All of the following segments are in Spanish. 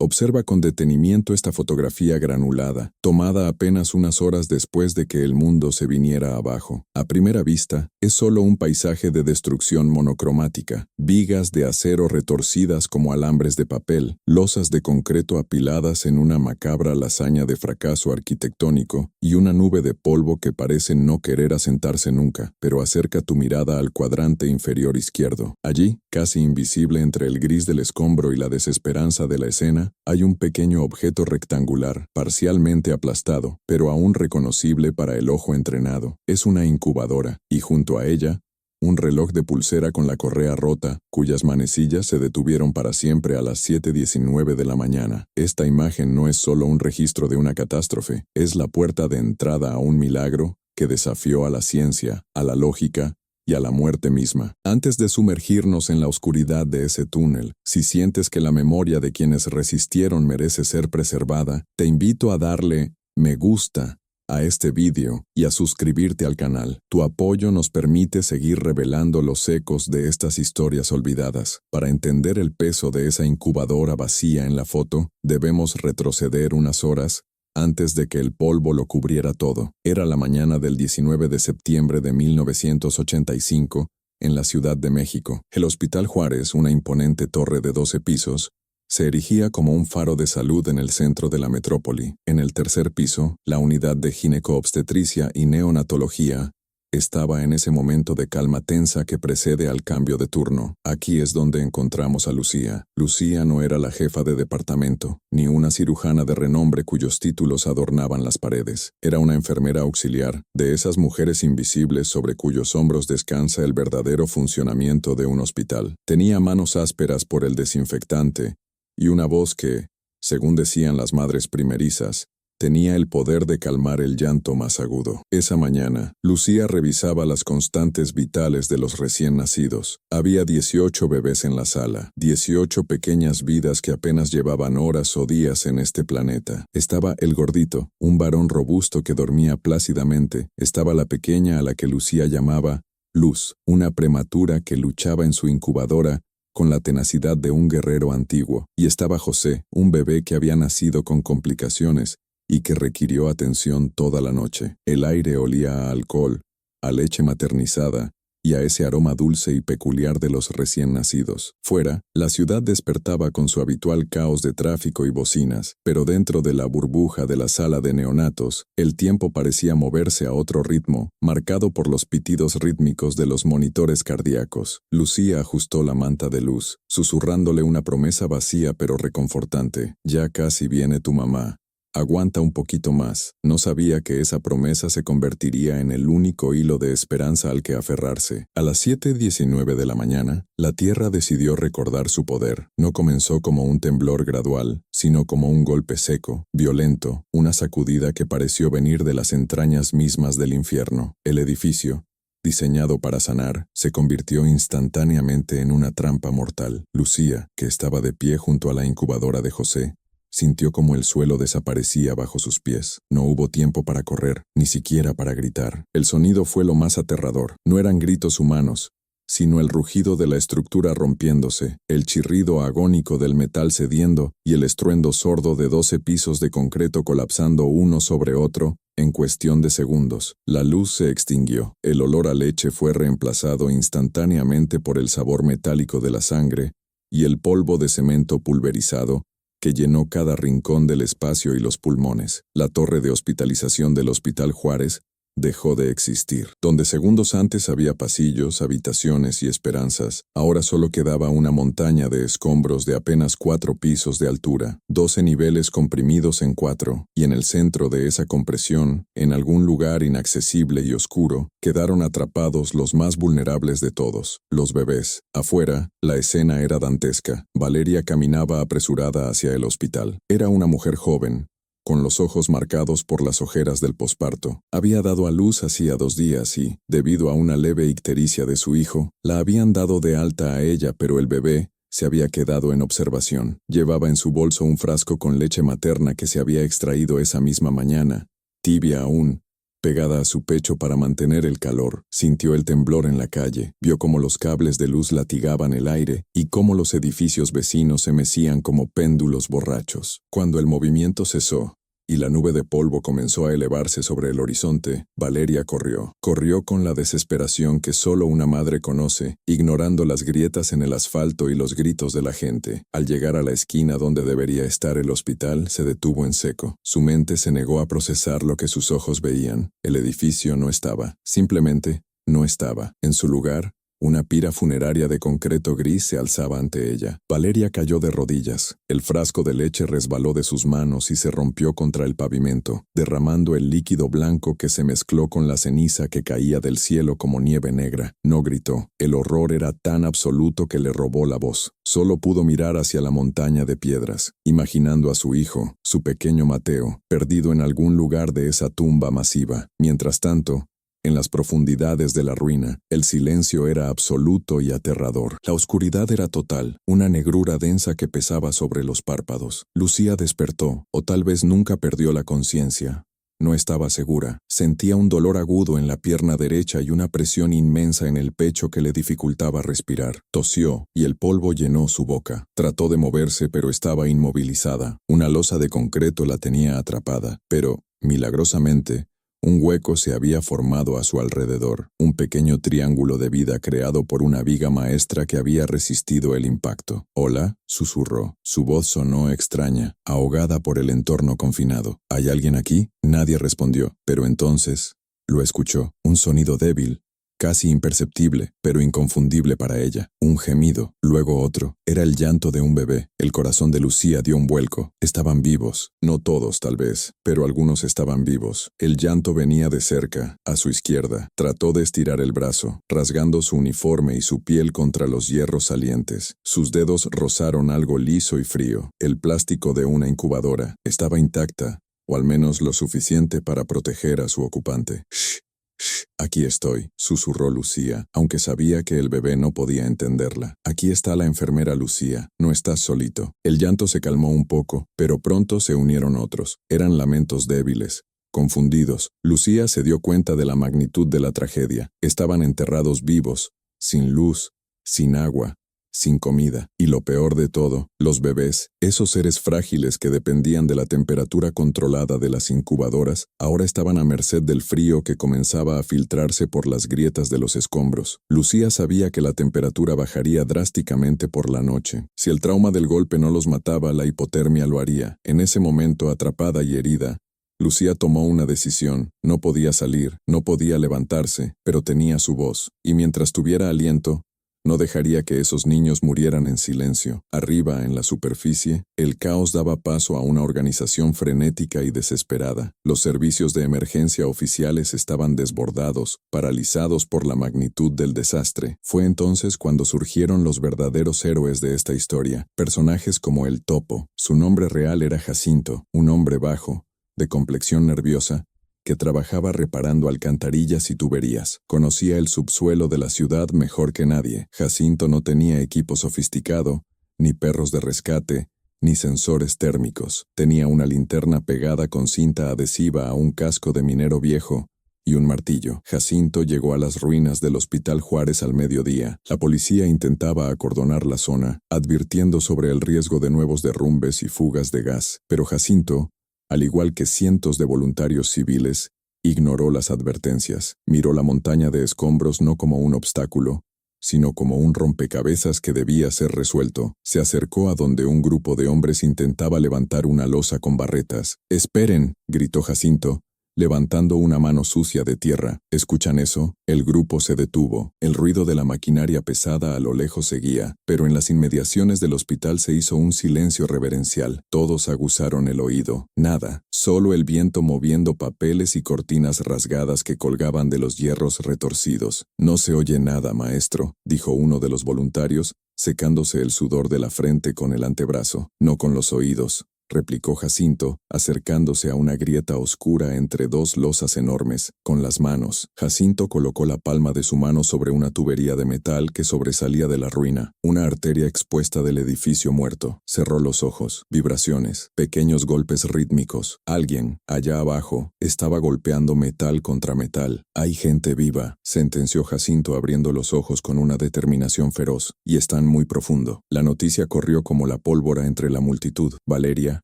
Observa con detenimiento esta fotografía granulada, tomada apenas unas horas después de que el mundo se viniera abajo. A primera vista, es solo un paisaje de destrucción monocromática, vigas de acero retorcidas como alambres de papel, losas de concreto apiladas en una macabra lasaña de fracaso arquitectónico y una nube de polvo que parece no querer asentarse nunca, pero acerca tu mirada al cuadrante inferior izquierdo. Allí, casi invisible entre el gris del escombro y la desesperanza de la escena, hay un pequeño objeto rectangular, parcialmente aplastado, pero aún reconocible para el ojo entrenado. Es una incubadora, y junto a ella, un reloj de pulsera con la correa rota, cuyas manecillas se detuvieron para siempre a las 7:19 de la mañana. Esta imagen no es solo un registro de una catástrofe, es la puerta de entrada a un milagro que desafió a la ciencia, a la lógica y a la muerte misma. Antes de sumergirnos en la oscuridad de ese túnel, si sientes que la memoria de quienes resistieron merece ser preservada, te invito a darle me gusta a este vídeo y a suscribirte al canal. Tu apoyo nos permite seguir revelando los ecos de estas historias olvidadas. Para entender el peso de esa incubadora vacía en la foto, debemos retroceder unas horas antes de que el polvo lo cubriera todo. Era la mañana del 19 de septiembre de 1985, en la Ciudad de México. El Hospital Juárez, una imponente torre de 12 pisos, se erigía como un faro de salud en el centro de la metrópoli. En el tercer piso, la unidad de gineco-obstetricia y neonatología estaba en ese momento de calma tensa que precede al cambio de turno. Aquí es donde encontramos a Lucía. Lucía no era la jefa de departamento, ni una cirujana de renombre cuyos títulos adornaban las paredes. Era una enfermera auxiliar, de esas mujeres invisibles sobre cuyos hombros descansa el verdadero funcionamiento de un hospital. Tenía manos ásperas por el desinfectante y una voz que, según decían las madres primerizas, tenía el poder de calmar el llanto más agudo. Esa mañana, Lucía revisaba las constantes vitales de los recién nacidos. Había 18 bebés en la sala, 18 pequeñas vidas que apenas llevaban horas o días en este planeta. Estaba el gordito, un varón robusto que dormía plácidamente. Estaba la pequeña a la que Lucía llamaba Luz, una prematura que luchaba en su incubadora con la tenacidad de un guerrero antiguo. Y estaba José, un bebé que había nacido con complicaciones y que requirió atención toda la noche. El aire olía a alcohol, a leche maternizada y a ese aroma dulce y peculiar de los recién nacidos. Fuera, la ciudad despertaba con su habitual caos de tráfico y bocinas, pero dentro de la burbuja de la sala de neonatos, el tiempo parecía moverse a otro ritmo, marcado por los pitidos rítmicos de los monitores cardíacos. Lucía ajustó la manta de Luz, susurrándole una promesa vacía pero reconfortante. Ya casi viene tu mamá. Aguanta un poquito más. No sabía que esa promesa se convertiría en el único hilo de esperanza al que aferrarse. A las 7:19 de la mañana, la Tierra decidió recordar su poder. No comenzó como un temblor gradual, sino como un golpe seco, violento, una sacudida que pareció venir de las entrañas mismas del infierno. El edificio, diseñado para sanar, se convirtió instantáneamente en una trampa mortal. Lucía, que estaba de pie junto a la incubadora de José, sintió como el suelo desaparecía bajo sus pies. No hubo tiempo para correr, ni siquiera para gritar. El sonido fue lo más aterrador. No eran gritos humanos, sino el rugido de la estructura rompiéndose, el chirrido agónico del metal cediendo y el estruendo sordo de 12 pisos de concreto colapsando uno sobre otro en cuestión de segundos. La luz se extinguió. El olor a leche fue reemplazado instantáneamente por el sabor metálico de la sangre y el polvo de cemento pulverizado que llenó cada rincón del espacio y los pulmones. La torre de hospitalización del Hospital Juárez dejó de existir. Donde segundos antes había pasillos, habitaciones y esperanzas, ahora solo quedaba una montaña de escombros de apenas 4 pisos de altura, 12 niveles comprimidos en 4, y en el centro de esa compresión, en algún lugar inaccesible y oscuro, quedaron atrapados los más vulnerables de todos, los bebés. Afuera, la escena era dantesca. Valeria caminaba apresurada hacia el hospital. Era una mujer joven, con los ojos marcados por las ojeras del posparto. Había dado a luz hacía 2 días y, debido a una leve ictericia de su hijo, la habían dado de alta a ella, pero el bebé se había quedado en observación. Llevaba en su bolso un frasco con leche materna que se había extraído esa misma mañana, tibia aún, pegada a su pecho para mantener el calor. Sintió el temblor en la calle, vio cómo los cables de luz latigaban el aire y cómo los edificios vecinos se mecían como péndulos borrachos. Cuando el movimiento cesó y la nube de polvo comenzó a elevarse sobre el horizonte, Valeria corrió. Corrió con la desesperación que solo una madre conoce, ignorando las grietas en el asfalto y los gritos de la gente. Al llegar a la esquina donde debería estar el hospital, se detuvo en seco. Su mente se negó a procesar lo que sus ojos veían. El edificio no estaba. Simplemente no estaba. En su lugar, una pira funeraria de concreto gris se alzaba ante ella. Valeria cayó de rodillas. El frasco de leche resbaló de sus manos y se rompió contra el pavimento, derramando el líquido blanco que se mezcló con la ceniza que caía del cielo como nieve negra. No gritó. El horror era tan absoluto que le robó la voz. Solo pudo mirar hacia la montaña de piedras, imaginando a su hijo, su pequeño Mateo, perdido en algún lugar de esa tumba masiva. Mientras tanto, en las profundidades de la ruina, el silencio era absoluto y aterrador. La oscuridad era total, una negrura densa que pesaba sobre los párpados. Lucía despertó, o tal vez nunca perdió la conciencia. No estaba segura. Sentía un dolor agudo en la pierna derecha y una presión inmensa en el pecho que le dificultaba respirar. Tosió, y el polvo llenó su boca. Trató de moverse, pero estaba inmovilizada. Una losa de concreto la tenía atrapada, pero, milagrosamente, un hueco se había formado a su alrededor, un pequeño triángulo de vida creado por una viga maestra que había resistido el impacto. «Hola», susurró. Su voz sonó extraña, ahogada por el entorno confinado. «¿Hay alguien aquí?» Nadie respondió, pero entonces lo escuchó. Un sonido débil, casi imperceptible, pero inconfundible para ella. Un gemido, luego otro. Era el llanto de un bebé. El corazón de Lucía dio un vuelco. Estaban vivos. No todos, tal vez, pero algunos estaban vivos. El llanto venía de cerca, a su izquierda. Trató de estirar el brazo, rasgando su uniforme y su piel contra los hierros salientes. Sus dedos rozaron algo liso y frío. El plástico de una incubadora estaba intacta, o al menos lo suficiente para proteger a su ocupante. «Shh. Shh, aquí estoy», susurró Lucía, aunque sabía que el bebé no podía entenderla. «Aquí está la enfermera Lucía, no estás solito». El llanto se calmó un poco, pero pronto se unieron otros. Eran lamentos débiles, confundidos. Lucía se dio cuenta de la magnitud de la tragedia. Estaban enterrados vivos, sin luz, sin agua, sin comida. Y lo peor de todo, los bebés, esos seres frágiles que dependían de la temperatura controlada de las incubadoras, ahora estaban a merced del frío que comenzaba a filtrarse por las grietas de los escombros. Lucía sabía que la temperatura bajaría drásticamente por la noche. Si el trauma del golpe no los mataba, la hipotermia lo haría. En ese momento, atrapada y herida, Lucía tomó una decisión. No podía salir, no podía levantarse, pero tenía su voz, y mientras tuviera aliento, no dejaría que esos niños murieran en silencio. Arriba, en la superficie, el caos daba paso a una organización frenética y desesperada. Los servicios de emergencia oficiales estaban desbordados, paralizados por la magnitud del desastre. Fue entonces cuando surgieron los verdaderos héroes de esta historia, personajes como el Topo. Su nombre real era Jacinto, un hombre bajo, de complexión nerviosa, que trabajaba reparando alcantarillas y tuberías. Conocía el subsuelo de la ciudad mejor que nadie. Jacinto no tenía equipo sofisticado, ni perros de rescate, ni sensores térmicos. Tenía una linterna pegada con cinta adhesiva a un casco de minero viejo y un martillo. Jacinto llegó a las ruinas del Hospital Juárez al mediodía. La policía intentaba acordonar la zona, advirtiendo sobre el riesgo de nuevos derrumbes y fugas de gas. Pero Jacinto, al igual que cientos de voluntarios civiles, ignoró las advertencias. Miró la montaña de escombros no como un obstáculo, sino como un rompecabezas que debía ser resuelto. Se acercó a donde un grupo de hombres intentaba levantar una losa con barretas. «¡Esperen!», gritó Jacinto, levantando una mano sucia de tierra. ¿Escuchan eso? El grupo se detuvo. El ruido de la maquinaria pesada a lo lejos seguía, pero en las inmediaciones del hospital se hizo un silencio reverencial. Todos aguzaron el oído. Nada, solo el viento moviendo papeles y cortinas rasgadas que colgaban de los hierros retorcidos. «No se oye nada, maestro», dijo uno de los voluntarios, secándose el sudor de la frente con el antebrazo. «No con los oídos», replicó Jacinto, acercándose a una grieta oscura entre dos losas enormes. Con las manos, Jacinto colocó la palma de su mano sobre una tubería de metal que sobresalía de la ruina, una arteria expuesta del edificio muerto. Cerró los ojos. Vibraciones, pequeños golpes rítmicos. Alguien, allá abajo, estaba golpeando metal contra metal. Hay gente viva, sentenció Jacinto abriendo los ojos con una determinación feroz, y están muy profundo. La noticia corrió como la pólvora entre la multitud. Valeria,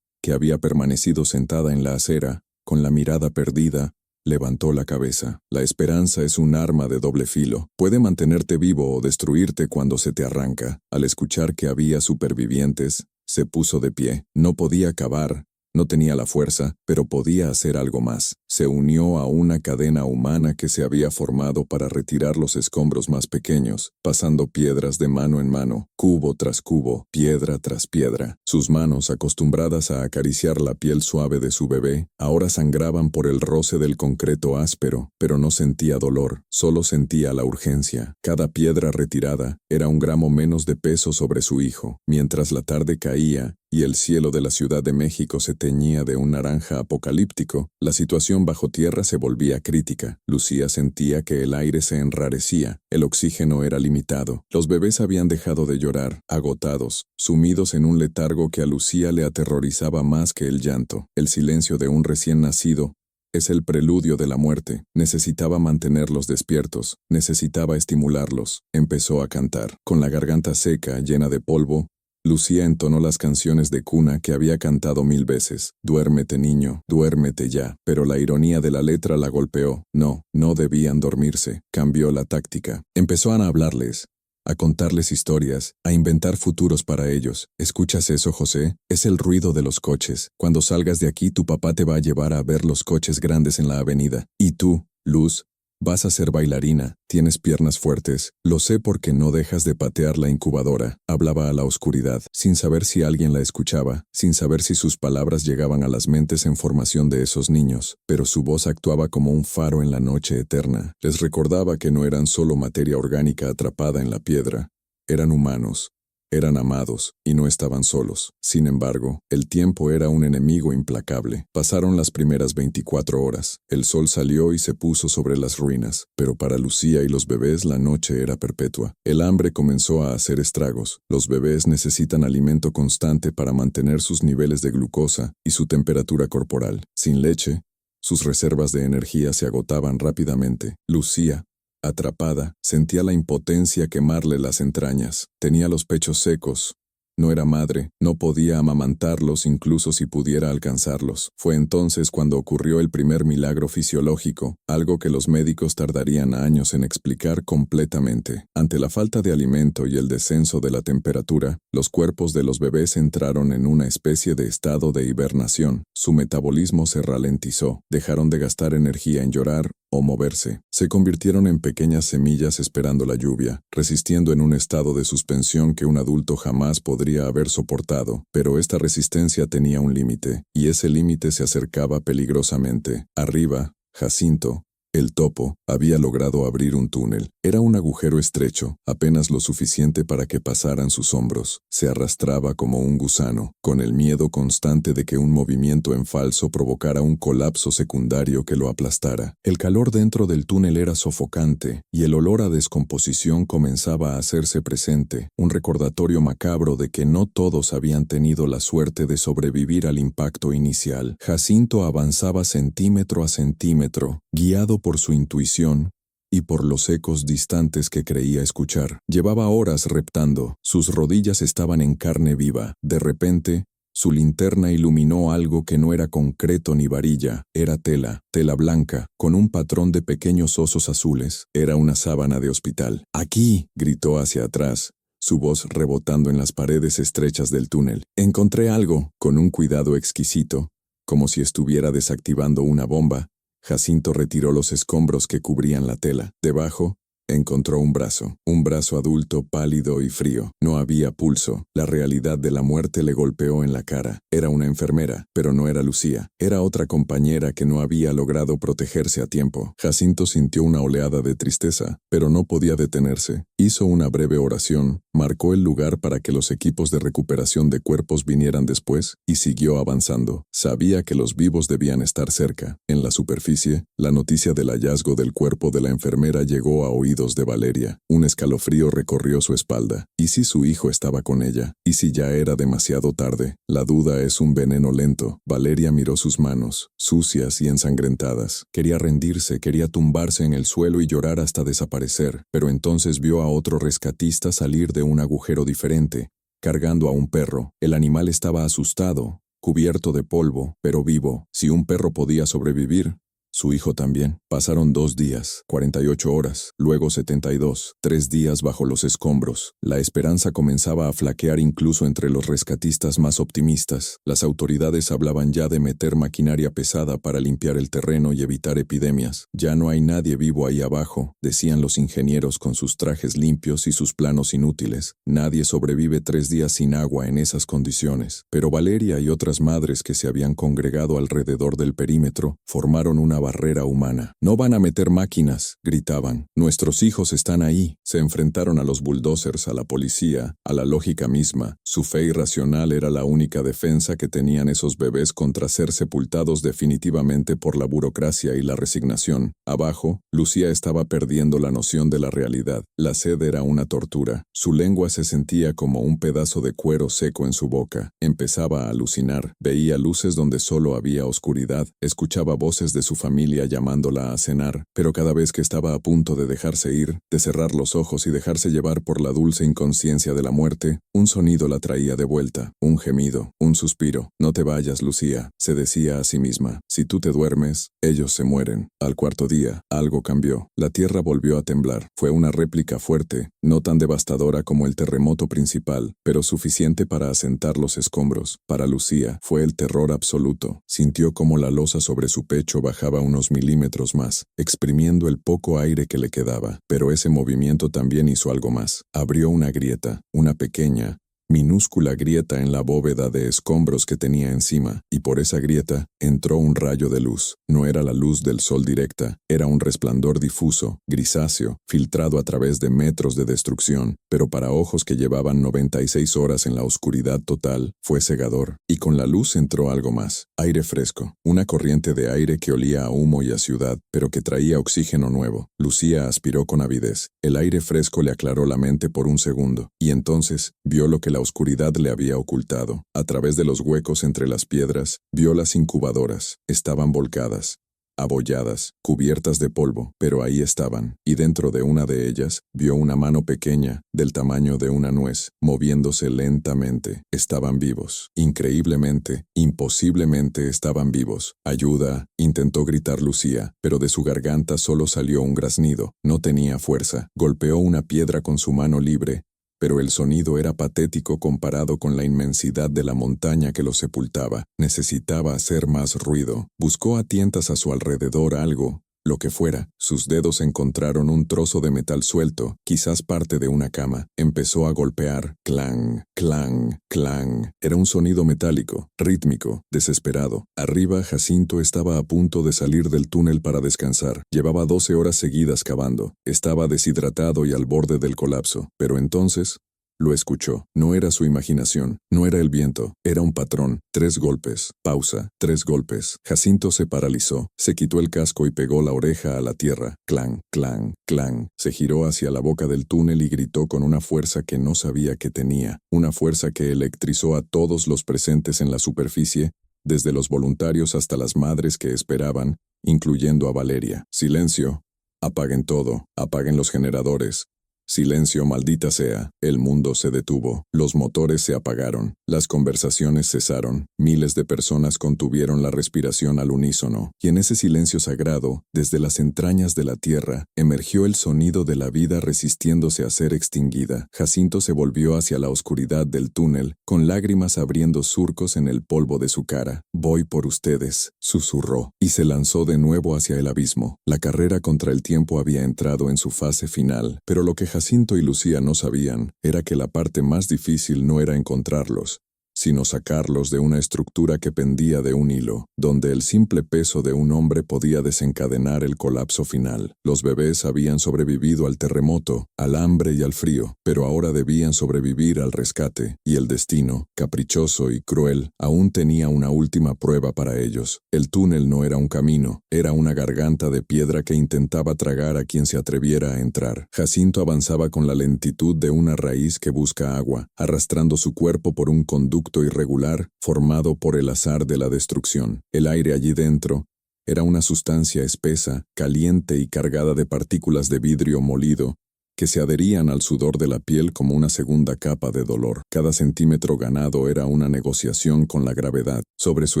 que había permanecido sentada en la acera, con la mirada perdida, levantó la cabeza. La esperanza es un arma de doble filo. Puede mantenerte vivo o destruirte cuando se te arranca. Al escuchar que había supervivientes, se puso de pie. No podía acabar. No tenía la fuerza, pero podía hacer algo más. Se unió a una cadena humana que se había formado para retirar los escombros más pequeños, pasando piedras de mano en mano, cubo tras cubo, piedra tras piedra. Sus manos, acostumbradas a acariciar la piel suave de su bebé, ahora sangraban por el roce del concreto áspero, pero no sentía dolor, solo sentía la urgencia. Cada piedra retirada era un gramo menos de peso sobre su hijo. Mientras la tarde caía, y el cielo de la Ciudad de México se teñía de un naranja apocalíptico, la situación bajo tierra se volvía crítica. Lucía sentía que el aire se enrarecía, el oxígeno era limitado. Los bebés habían dejado de llorar, agotados, sumidos en un letargo que a Lucía le aterrorizaba más que el llanto. El silencio de un recién nacido es el preludio de la muerte. Necesitaba mantenerlos despiertos, necesitaba estimularlos. Empezó a cantar. Con la garganta seca, llena de polvo, Lucía entonó las canciones de cuna que había cantado 1000 veces. Duérmete, niño, duérmete ya. Pero la ironía de la letra la golpeó. No, no debían dormirse. Cambió la táctica. Empezó a hablarles, a contarles historias, a inventar futuros para ellos. ¿Escuchas eso, José? Es el ruido de los coches. Cuando salgas de aquí, tu papá te va a llevar a ver los coches grandes en la avenida. Y tú, Luz, vas a ser bailarina, tienes piernas fuertes, lo sé porque no dejas de patear la incubadora. Hablaba a la oscuridad, sin saber si alguien la escuchaba, sin saber si sus palabras llegaban a las mentes en formación de esos niños, pero su voz actuaba como un faro en la noche eterna. Les recordaba que no eran solo materia orgánica atrapada en la piedra, eran humanos. Eran amados, y no estaban solos. Sin embargo, el tiempo era un enemigo implacable. Pasaron las primeras 24 horas. El sol salió y se puso sobre las ruinas, pero para Lucía y los bebés la noche era perpetua. El hambre comenzó a hacer estragos. Los bebés necesitan alimento constante para mantener sus niveles de glucosa y su temperatura corporal. Sin leche, sus reservas de energía se agotaban rápidamente. Lucía, atrapada, sentía la impotencia quemarle las entrañas. Tenía los pechos secos. No era madre, no podía amamantarlos incluso si pudiera alcanzarlos. Fue entonces cuando ocurrió el primer milagro fisiológico, algo que los médicos tardarían años en explicar completamente. Ante la falta de alimento y el descenso de la temperatura, los cuerpos de los bebés entraron en una especie de estado de hibernación. Su metabolismo se ralentizó, dejaron de gastar energía en llorar o moverse. Se convirtieron en pequeñas semillas esperando la lluvia, resistiendo en un estado de suspensión que un adulto jamás podría haber soportado. Pero esta resistencia tenía un límite, y ese límite se acercaba peligrosamente. Arriba, Jacinto, el topo, había logrado abrir un túnel. Era un agujero estrecho, apenas lo suficiente para que pasaran sus hombros. Se arrastraba como un gusano, con el miedo constante de que un movimiento en falso provocara un colapso secundario que lo aplastara. El calor dentro del túnel era sofocante, y el olor a descomposición comenzaba a hacerse presente, un recordatorio macabro de que no todos habían tenido la suerte de sobrevivir al impacto inicial. Jacinto avanzaba centímetro a centímetro, guiado por su intuición y por los ecos distantes que creía escuchar. Llevaba horas reptando, sus rodillas estaban en carne viva. De repente, su linterna iluminó algo que no era concreto ni varilla, era tela blanca, con un patrón de pequeños osos azules. Era una sábana de hospital. ¡Aquí!, gritó hacia atrás, su voz rebotando en las paredes estrechas del túnel. Encontré algo, con un cuidado exquisito, como si estuviera desactivando una bomba. Jacinto retiró los escombros que cubrían la tela. Debajo, encontró un brazo adulto, pálido y frío. No había pulso. La realidad de la muerte le golpeó en la cara. Era una enfermera, pero no era Lucía. Era otra compañera que no había logrado protegerse a tiempo. Jacinto sintió una oleada de tristeza, pero no podía detenerse. Hizo una breve oración, Marcó el lugar para que los equipos de recuperación de cuerpos vinieran después y siguió avanzando. Sabía que los vivos debían estar cerca. En la superficie, la noticia del hallazgo del cuerpo de la enfermera llegó a oídos de Valeria. Un escalofrío recorrió su espalda. ¿Y si su hijo estaba con ella? ¿Y si ya era demasiado tarde? La duda es un veneno lento. Valeria miró sus manos, sucias y ensangrentadas. Quería rendirse, quería tumbarse en el suelo y llorar hasta desaparecer, pero entonces vio a otro rescatista salir de un agujero diferente, cargando a un perro. El animal estaba asustado, cubierto de polvo, pero vivo. Si un perro podía sobrevivir, su hijo también. Pasaron 2 días, 48 horas, luego 72, 3 días bajo los escombros. La esperanza comenzaba a flaquear incluso entre los rescatistas más optimistas. Las autoridades hablaban ya de meter maquinaria pesada para limpiar el terreno y evitar epidemias. Ya no hay nadie vivo ahí abajo, decían los ingenieros con sus trajes limpios y sus planos inútiles. Nadie sobrevive 3 días sin agua en esas condiciones. Pero Valeria y otras madres que se habían congregado alrededor del perímetro formaron una barrera humana. «No van a meter máquinas», gritaban. «Nuestros hijos están ahí». Se enfrentaron a los bulldozers, a la policía, a la lógica misma. Su fe irracional era la única defensa que tenían esos bebés contra ser sepultados definitivamente por la burocracia y la resignación. Abajo, Lucía estaba perdiendo la noción de la realidad. La sed era una tortura. Su lengua se sentía como un pedazo de cuero seco en su boca. Empezaba a alucinar. Veía luces donde solo había oscuridad. Escuchaba voces de su familia llamándola a cenar, pero cada vez que estaba a punto de dejarse ir, de cerrar los ojos y dejarse llevar por la dulce inconsciencia de la muerte, un sonido la traía de vuelta, un gemido, un suspiro. «No te vayas, Lucía», se decía a sí misma. «Si tú te duermes, ellos se mueren». Al 4.º día, algo cambió. La tierra volvió a temblar. Fue una réplica fuerte, no tan devastadora como el terremoto principal, pero suficiente para asentar los escombros. Para Lucía, fue el terror absoluto. Sintió como la losa sobre su pecho bajaba unos milímetros más, exprimiendo el poco aire que le quedaba. Pero ese movimiento también hizo algo más. Abrió una grieta, una pequeña, minúscula grieta en la bóveda de escombros que tenía encima, y por esa grieta entró un rayo de luz. No era la luz del sol directa, era un resplandor difuso, grisáceo, filtrado a través de metros de destrucción, pero para ojos que llevaban 96 horas en la oscuridad total, fue cegador. Y con la luz entró algo más, aire fresco, una corriente de aire que olía a humo y a ciudad, pero que traía oxígeno nuevo. Lucía aspiró con avidez. El aire fresco le aclaró la mente por un segundo, y entonces vio lo que la oscuridad le había ocultado. A través de los huecos entre las piedras, vio las incubadoras. Estaban volcadas, abolladas, cubiertas de polvo, pero ahí estaban, y dentro de una de ellas, vio una mano pequeña, del tamaño de una nuez, moviéndose lentamente. Estaban vivos. Increíblemente, imposiblemente estaban vivos. «Ayuda», intentó gritar Lucía, pero de su garganta solo salió un graznido. No tenía fuerza. Golpeó una piedra con su mano libre, pero el sonido era patético comparado con la inmensidad de la montaña que lo sepultaba. Necesitaba hacer más ruido. Buscó a tientas a su alrededor algo, lo que fuera. Sus dedos encontraron un trozo de metal suelto, quizás parte de una cama. Empezó a golpear. Clang, clang, clang. Era un sonido metálico, rítmico, desesperado. Arriba, Jacinto estaba a punto de salir del túnel para descansar. Llevaba 12 horas seguidas cavando. Estaba deshidratado y al borde del colapso. Pero entonces lo escuchó. No era su imaginación, no era el viento, era un patrón. 3 golpes, pausa, 3 golpes. Jacinto se paralizó, se quitó el casco y pegó la oreja a la tierra. Clang, clang, clang. Se giró hacia la boca del túnel y gritó con una fuerza que no sabía que tenía, una fuerza que electrizó a todos los presentes en la superficie, desde los voluntarios hasta las madres que esperaban, incluyendo a Valeria. «Silencio. Apaguen todo. Apaguen los generadores. Silencio, maldita sea». El mundo se detuvo. Los motores se apagaron. Las conversaciones cesaron. Miles de personas contuvieron la respiración al unísono. Y en ese silencio sagrado, desde las entrañas de la tierra, emergió el sonido de la vida resistiéndose a ser extinguida. Jacinto se volvió hacia la oscuridad del túnel, con lágrimas abriendo surcos en el polvo de su cara. «Voy por ustedes», susurró, y se lanzó de nuevo hacia el abismo. La carrera contra el tiempo había entrado en su fase final, pero lo que Jacinto y Lucía no sabían era que la parte más difícil no era encontrarlos, sino sacarlos de una estructura que pendía de un hilo, donde el simple peso de un hombre podía desencadenar el colapso final. Los bebés habían sobrevivido al terremoto, al hambre y al frío, pero ahora debían sobrevivir al rescate, y el destino, caprichoso y cruel, aún tenía una última prueba para ellos. El túnel no era un camino, era una garganta de piedra que intentaba tragar a quien se atreviera a entrar. Jacinto avanzaba con la lentitud de una raíz que busca agua, arrastrando su cuerpo por un conducto irregular formado por el azar de la destrucción. El aire allí dentro era una sustancia espesa, caliente y cargada de partículas de vidrio molido que se adherían al sudor de la piel como una segunda capa de dolor. Cada centímetro ganado era una negociación con la gravedad. Sobre su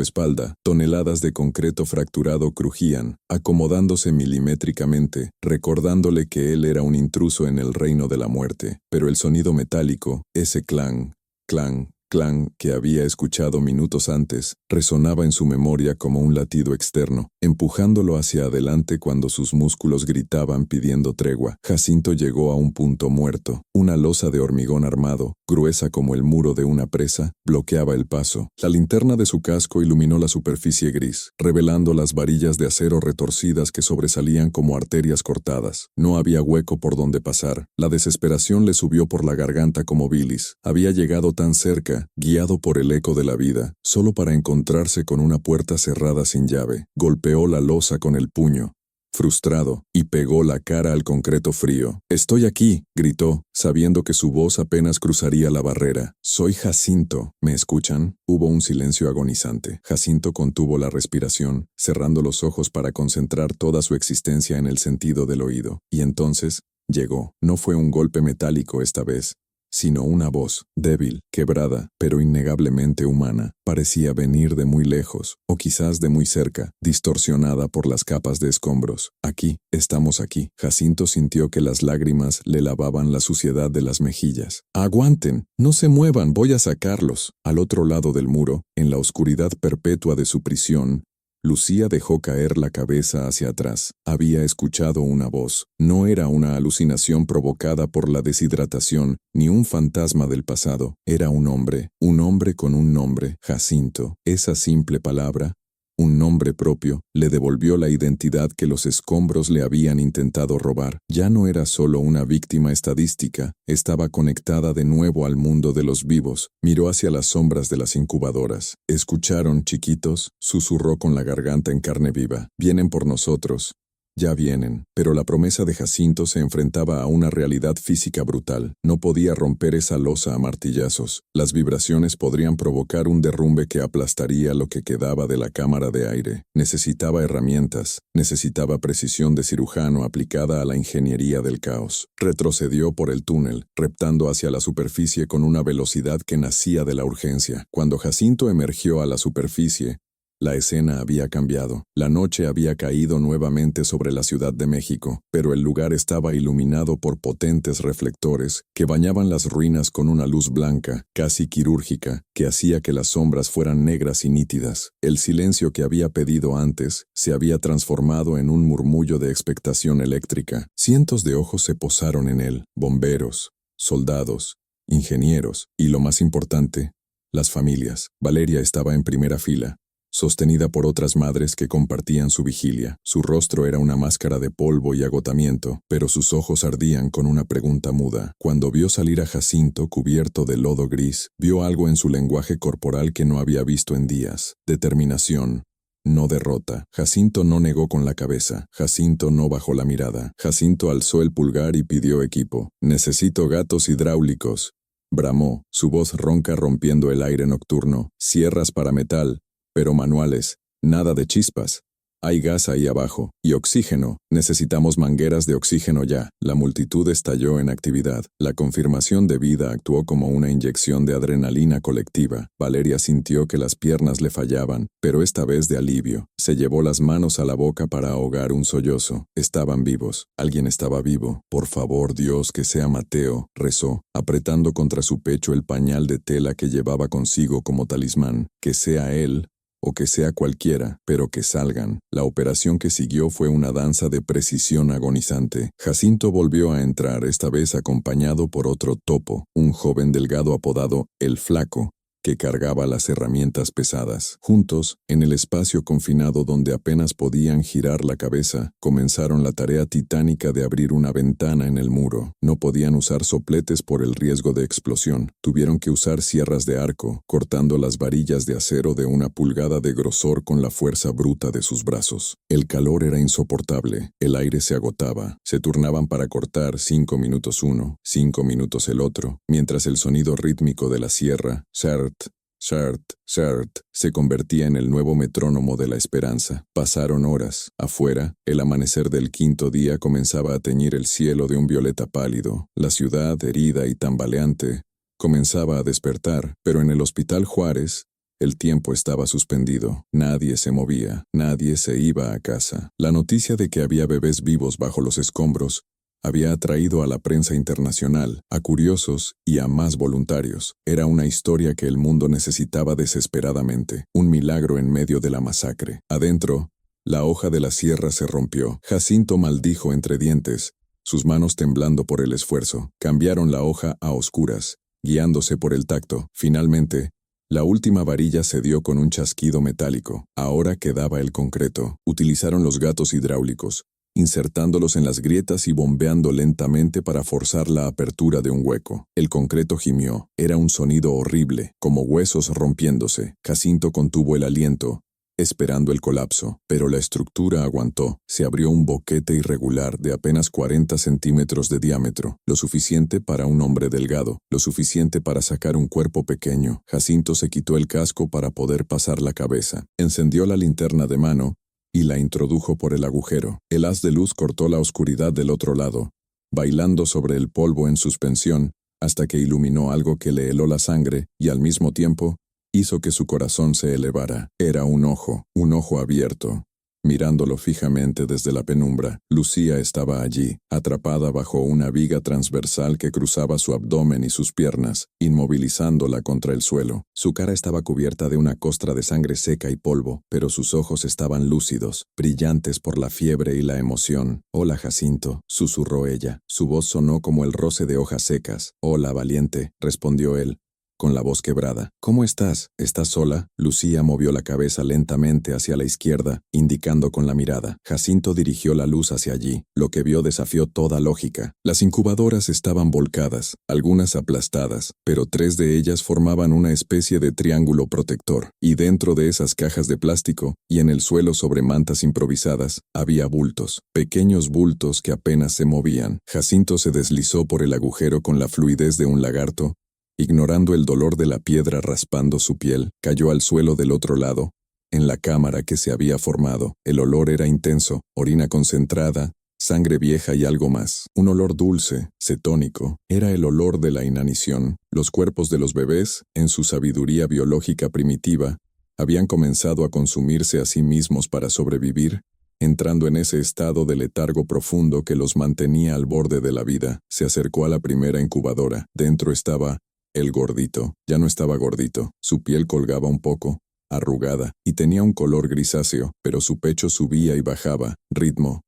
espalda, toneladas de concreto fracturado crujían, acomodándose milimétricamente, recordándole que él era un intruso en el reino de la muerte. Pero el sonido metálico, ese clan, clan, clan que había escuchado minutos antes, resonaba en su memoria como un latido externo, empujándolo hacia adelante cuando sus músculos gritaban pidiendo tregua. Jacinto llegó a un punto muerto. Una losa de hormigón armado, gruesa como el muro de una presa, bloqueaba el paso. La linterna de su casco iluminó la superficie gris, revelando las varillas de acero retorcidas que sobresalían como arterias cortadas. No había hueco por donde pasar. La desesperación le subió por la garganta como bilis. Había llegado tan cerca, guiado por el eco de la vida, solo para encontrarse con una puerta cerrada sin llave. Golpeó la losa con el puño, frustrado, y pegó la cara al concreto frío. «Estoy aquí», gritó, sabiendo que su voz apenas cruzaría la barrera. «Soy Jacinto. ¿Me escuchan?» Hubo un silencio agonizante. Jacinto contuvo la respiración, cerrando los ojos para concentrar toda su existencia en el sentido del oído. Y entonces, llegó. No fue un golpe metálico esta vez, sino una voz, débil, quebrada, pero innegablemente humana. Parecía venir de muy lejos, o quizás de muy cerca, distorsionada por las capas de escombros. «Aquí, estamos aquí». Jacinto sintió que las lágrimas le lavaban la suciedad de las mejillas. «Aguanten, no se muevan, voy a sacarlos». Al otro lado del muro, en la oscuridad perpetua de su prisión, Lucía dejó caer la cabeza hacia atrás. Había escuchado una voz. No era una alucinación provocada por la deshidratación, ni un fantasma del pasado. Era un hombre con un nombre, Jacinto. Esa simple palabra, un nombre propio, le devolvió la identidad que los escombros le habían intentado robar. Ya no era solo una víctima estadística, estaba conectada de nuevo al mundo de los vivos. Miró hacia las sombras de las incubadoras. «¿Escucharon, chiquitos?», susurró con la garganta en carne viva. «Vienen por nosotros». Ya vienen, pero la promesa de Jacinto se enfrentaba a una realidad física brutal. No podía romper esa losa a martillazos. Las vibraciones podrían provocar un derrumbe que aplastaría lo que quedaba de la cámara de aire. Necesitaba herramientas, necesitaba precisión de cirujano aplicada a la ingeniería del caos. Retrocedió por el túnel, reptando hacia la superficie con una velocidad que nacía de la urgencia. Cuando Jacinto emergió a la superficie, la escena había cambiado. La noche había caído nuevamente sobre la Ciudad de México, pero el lugar estaba iluminado por potentes reflectores que bañaban las ruinas con una luz blanca, casi quirúrgica, que hacía que las sombras fueran negras y nítidas. El silencio que había pedido antes se había transformado en un murmullo de expectación eléctrica. Cientos de ojos se posaron en él: bomberos, soldados, ingenieros y, lo más importante, las familias. Valeria estaba en primera fila, sostenida por otras madres que compartían su vigilia. Su rostro era una máscara de polvo y agotamiento, pero sus ojos ardían con una pregunta muda. Cuando vio salir a Jacinto cubierto de lodo gris, vio algo en su lenguaje corporal que no había visto en días: determinación, no derrota. Jacinto no negó con la cabeza. Jacinto no bajó la mirada. Jacinto alzó el pulgar y pidió equipo. «Necesito gatos hidráulicos», bramó, su voz ronca rompiendo el aire nocturno. «Sierras para metal, pero manuales, nada de chispas. Hay gas ahí abajo. Y oxígeno. Necesitamos mangueras de oxígeno ya». La multitud estalló en actividad. La confirmación de vida actuó como una inyección de adrenalina colectiva. Valeria sintió que las piernas le fallaban, pero esta vez de alivio. Se llevó las manos a la boca para ahogar un sollozo. Estaban vivos. Alguien estaba vivo. «Por favor, Dios, que sea Mateo», rezó, apretando contra su pecho el pañal de tela que llevaba consigo como talismán. «Que sea él, o que sea cualquiera, pero que salgan». La operación que siguió fue una danza de precisión agonizante. Jacinto volvió a entrar, esta vez acompañado por otro topo, un joven delgado apodado El Flaco, que cargaba las herramientas pesadas. Juntos, en el espacio confinado donde apenas podían girar la cabeza, comenzaron la tarea titánica de abrir una ventana en el muro. No podían usar sopletes por el riesgo de explosión. Tuvieron que usar sierras de arco, cortando las varillas de acero de 1 pulgada de grosor con la fuerza bruta de sus brazos. El calor era insoportable. El aire se agotaba. Se turnaban para cortar 5 minutos uno, 5 minutos el otro, mientras el sonido rítmico de la sierra, shart, shart, shart, se convertía en el nuevo metrónomo de la esperanza. Pasaron horas. Afuera, el amanecer del 5.º día comenzaba a teñir el cielo de un violeta pálido. La ciudad, herida y tambaleante, comenzaba a despertar, pero en el Hospital Juárez, el tiempo estaba suspendido. Nadie se movía. Nadie se iba a casa. La noticia de que había bebés vivos bajo los escombros había atraído a la prensa internacional, a curiosos y a más voluntarios. Era una historia que el mundo necesitaba desesperadamente, un milagro en medio de la masacre. Adentro, la hoja de la sierra se rompió. Jacinto maldijo entre dientes, sus manos temblando por el esfuerzo. Cambiaron la hoja a oscuras, guiándose por el tacto. Finalmente, la última varilla cedió con un chasquido metálico. Ahora quedaba el concreto. Utilizaron los gatos hidráulicos, insertándolos en las grietas y bombeando lentamente para forzar la apertura de un hueco. El concreto gimió. Era un sonido horrible, como huesos rompiéndose. Jacinto contuvo el aliento, esperando el colapso, pero la estructura aguantó. Se abrió un boquete irregular de apenas 40 centímetros de diámetro, lo suficiente para un hombre delgado, lo suficiente para sacar un cuerpo pequeño. Jacinto se quitó el casco para poder pasar la cabeza. Encendió la linterna de mano y la introdujo por el agujero. El haz de luz cortó la oscuridad del otro lado, bailando sobre el polvo en suspensión, hasta que iluminó algo que le heló la sangre y al mismo tiempo hizo que su corazón se elevara. Era un ojo abierto. Mirándolo fijamente desde la penumbra, Lucía estaba allí, atrapada bajo una viga transversal que cruzaba su abdomen y sus piernas, inmovilizándola contra el suelo. Su cara estaba cubierta de una costra de sangre seca y polvo, pero sus ojos estaban lúcidos, brillantes por la fiebre y la emoción. «Hola, Jacinto», susurró ella. Su voz sonó como el roce de hojas secas. «Hola, valiente», respondió él, con la voz quebrada. «¿Cómo estás? ¿Estás sola?» Lucía movió la cabeza lentamente hacia la izquierda, indicando con la mirada. Jacinto dirigió la luz hacia allí. Lo que vio desafió toda lógica. Las incubadoras estaban volcadas, algunas aplastadas, pero 3 de ellas formaban una especie de triángulo protector, y dentro de esas cajas de plástico, y en el suelo sobre mantas improvisadas, había bultos, pequeños bultos que apenas se movían. Jacinto se deslizó por el agujero con la fluidez de un lagarto. Ignorando el dolor de la piedra raspando su piel, cayó al suelo del otro lado, en la cámara que se había formado. El olor era intenso, orina concentrada, sangre vieja y algo más. Un olor dulce, cetónico. Era el olor de la inanición. Los cuerpos de los bebés, en su sabiduría biológica primitiva, habían comenzado a consumirse a sí mismos para sobrevivir, entrando en ese estado de letargo profundo que los mantenía al borde de la vida. Se acercó a la primera incubadora. Dentro estaba el gordito. Ya no estaba gordito. Su piel colgaba un poco, arrugada, y tenía un color grisáceo, pero su pecho subía y bajaba. Ritmo,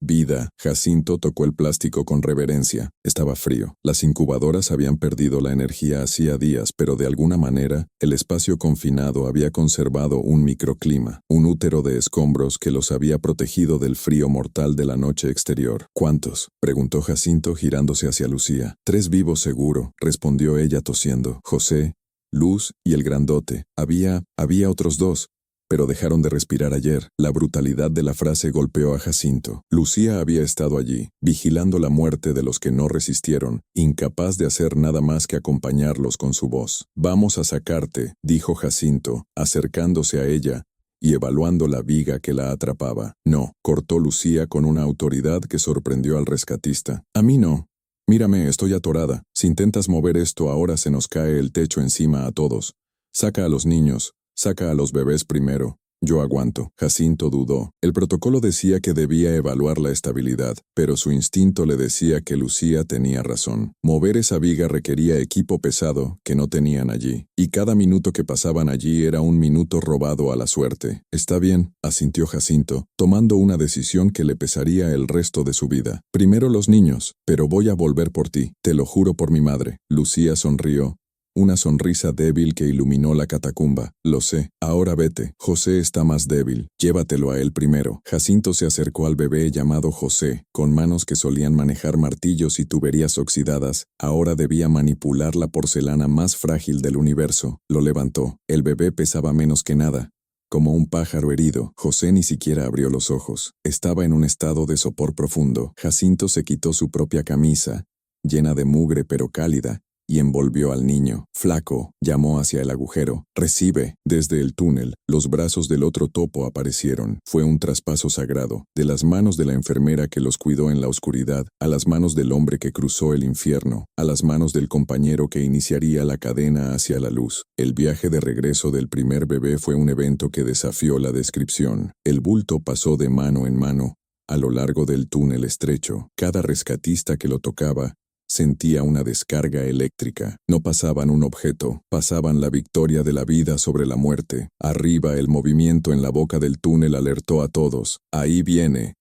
vida. Jacinto tocó el plástico con reverencia. Estaba frío. Las incubadoras habían perdido la energía hacía días, pero de alguna manera, el espacio confinado había conservado un microclima, un útero de escombros que los había protegido del frío mortal de la noche exterior. «¿Cuántos?», preguntó Jacinto girándose hacia Lucía. «3 vivos seguro», respondió ella tosiendo. «José, Luz y el grandote. Había otros 2, pero dejaron de respirar ayer». La brutalidad de la frase golpeó a Jacinto. Lucía había estado allí, vigilando la muerte de los que no resistieron, incapaz de hacer nada más que acompañarlos con su voz. «Vamos a sacarte», dijo Jacinto, acercándose a ella y evaluando la viga que la atrapaba. «No», cortó Lucía con una autoridad que sorprendió al rescatista. «A mí no. Mírame, estoy atorada. Si intentas mover esto ahora se nos cae el techo encima a todos. Saca a los niños, saca a los bebés primero. Yo aguanto». Jacinto dudó. El protocolo decía que debía evaluar la estabilidad, pero su instinto le decía que Lucía tenía razón. Mover esa viga requería equipo pesado que no tenían allí, y cada minuto que pasaban allí era un minuto robado a la suerte. «Está bien», asintió Jacinto, tomando una decisión que le pesaría el resto de su vida. «Primero los niños, pero voy a volver por ti, te lo juro por mi madre». Lucía sonrió, una sonrisa débil que iluminó la catacumba. Lo sé, ahora vete. José está más débil. Llévatelo a él primero. Jacinto se acercó al bebé llamado José, con manos que solían manejar martillos y tuberías oxidadas. Ahora debía manipular la porcelana más frágil del universo. Lo levantó. El bebé pesaba menos que nada. Como un pájaro herido, José ni siquiera abrió los ojos. Estaba en un estado de sopor profundo. Jacinto se quitó su propia camisa, llena de mugre pero cálida, y envolvió al niño. Flaco, llamó hacia el agujero. Recibe. Desde el túnel, los brazos del otro topo aparecieron. Fue un traspaso sagrado, de las manos de la enfermera que los cuidó en la oscuridad, a las manos del hombre que cruzó el infierno, a las manos del compañero que iniciaría la cadena hacia la luz. El viaje de regreso del primer bebé fue un evento que desafió la descripción. El bulto pasó de mano en mano, a lo largo del túnel estrecho. Cada rescatista que lo tocaba sentía una descarga eléctrica. No pasaban un objeto, pasaban la victoria de la vida sobre la muerte. Arriba, el movimiento en la boca del túnel alertó a todos. Ahí viene